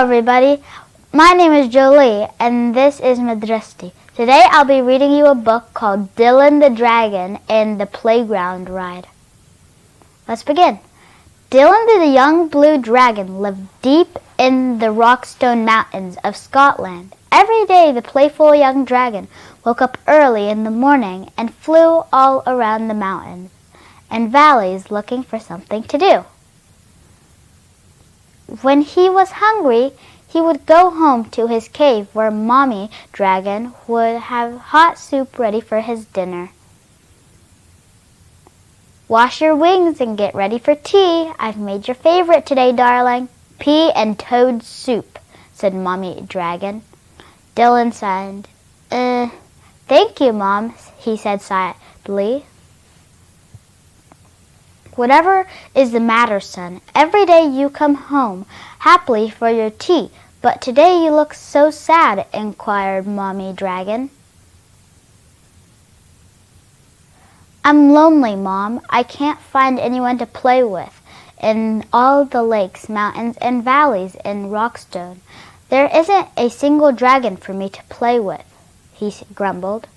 everybody. My name is Jolie, and this is Madrasti. Today I'll be reading you a book called Dylan the Dragon and the Playground Ride. Let's begin. Dylan the young blue dragon lived deep in the Rockstone Mountains of Scotland. Every day the playful young dragon woke up early in the morning and flew all around the mountains and valleys looking for something to do. When he was hungry, he would go home to his cave where Mommy Dragon would have hot soup ready for his dinner. "Wash your wings and get ready for tea. I've made your favorite today, darling. Pea and toad soup," said Mommy Dragon. Dylan sighed. Thank you, Mom," he said sadly. "Whatever is the matter, son? Every day you come home happily for your tea, but today you look so sad," inquired Mommy Dragon. "I'm lonely, Mom. I can't find anyone to play with in all the lakes, mountains, and valleys in Rockstone. There isn't a single dragon for me to play with," he grumbled.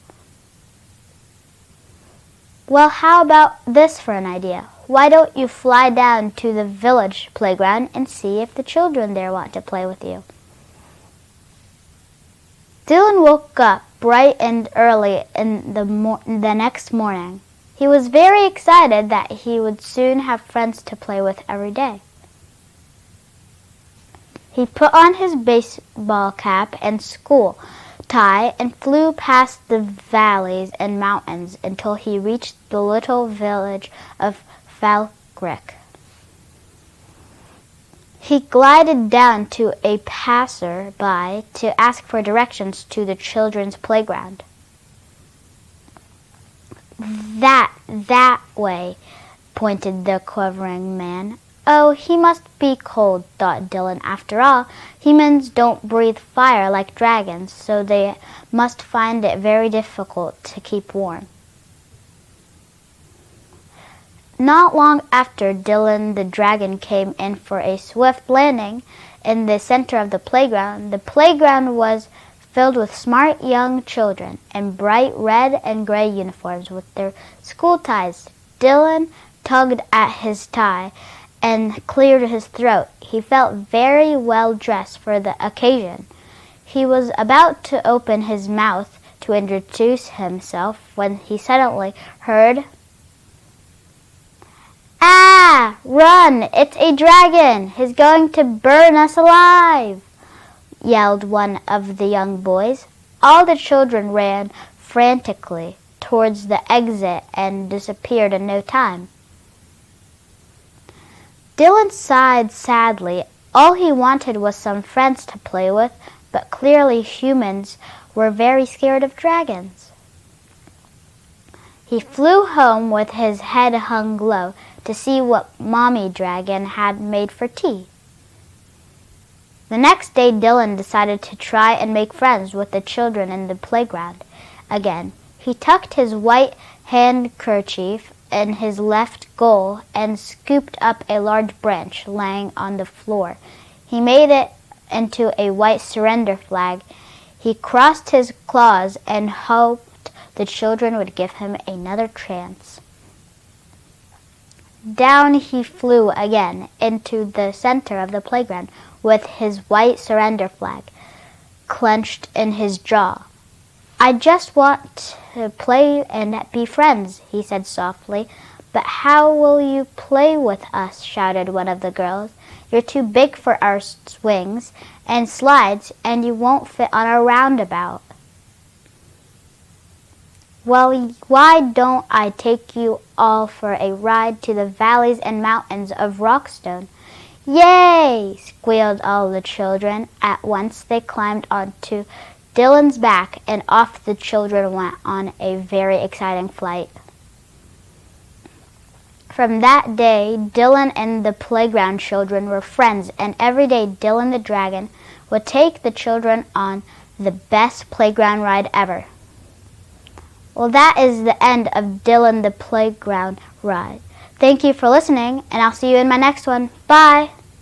"Well, how about this for an idea? Why don't you fly down to the village playground and see if the children there want to play with you?" Dylan woke up bright and early in the next morning. He was very excited that he would soon have friends to play with every day. He put on his baseball cap and school tie and flew past the valleys and mountains until he reached the little village of Falkirk. He glided down to a passer-by to ask for directions to the children's playground. That way," pointed the quivering man. "Oh, he must be cold," thought Dylan. "After all, humans don't breathe fire like dragons, so they must find it very difficult to keep warm." Not long after, Dylan the dragon came in for a swift landing in the center of the playground. The playground was filled with smart young children in bright red and gray uniforms with their school ties. Dylan tugged at his tie and cleared his throat. He felt very well dressed for the occasion. He was about to open his mouth to introduce himself when he suddenly heard, "Ah! Run! It's a dragon! He's going to burn us alive!" yelled one of the young boys. All the children ran frantically towards the exit and disappeared in no time. Dylan sighed sadly. All he wanted was some friends to play with, but clearly humans were very scared of dragons. He flew home with his head hung low to see what Mommy Dragon had made for tea. The next day, Dylan decided to try and make friends with the children in the playground again. He tucked his white handkerchief in his left goal and scooped up a large branch lying on the floor. He made it into a white surrender flag. He crossed his claws and hoped the children would give him another chance. Down he flew again into the center of the playground with his white surrender flag clenched in his jaw. "I just want to play and be friends," he said softly. "But how will you play with us?" shouted one of the girls. "You're too big for our swings and slides, and you won't fit on our roundabout." "Well, why don't I take you all for a ride to the valleys and mountains of Rockstone?" "Yay!" squealed all the children. At once they climbed onto Dylan's back, and off the children went on a very exciting flight. From that day, Dylan and the playground children were friends, and every day Dylan the dragon would take the children on the best playground ride ever. Well, that is the end of Dylan the Playground Ride. Thank you for listening, and I'll see you in my next one. Bye!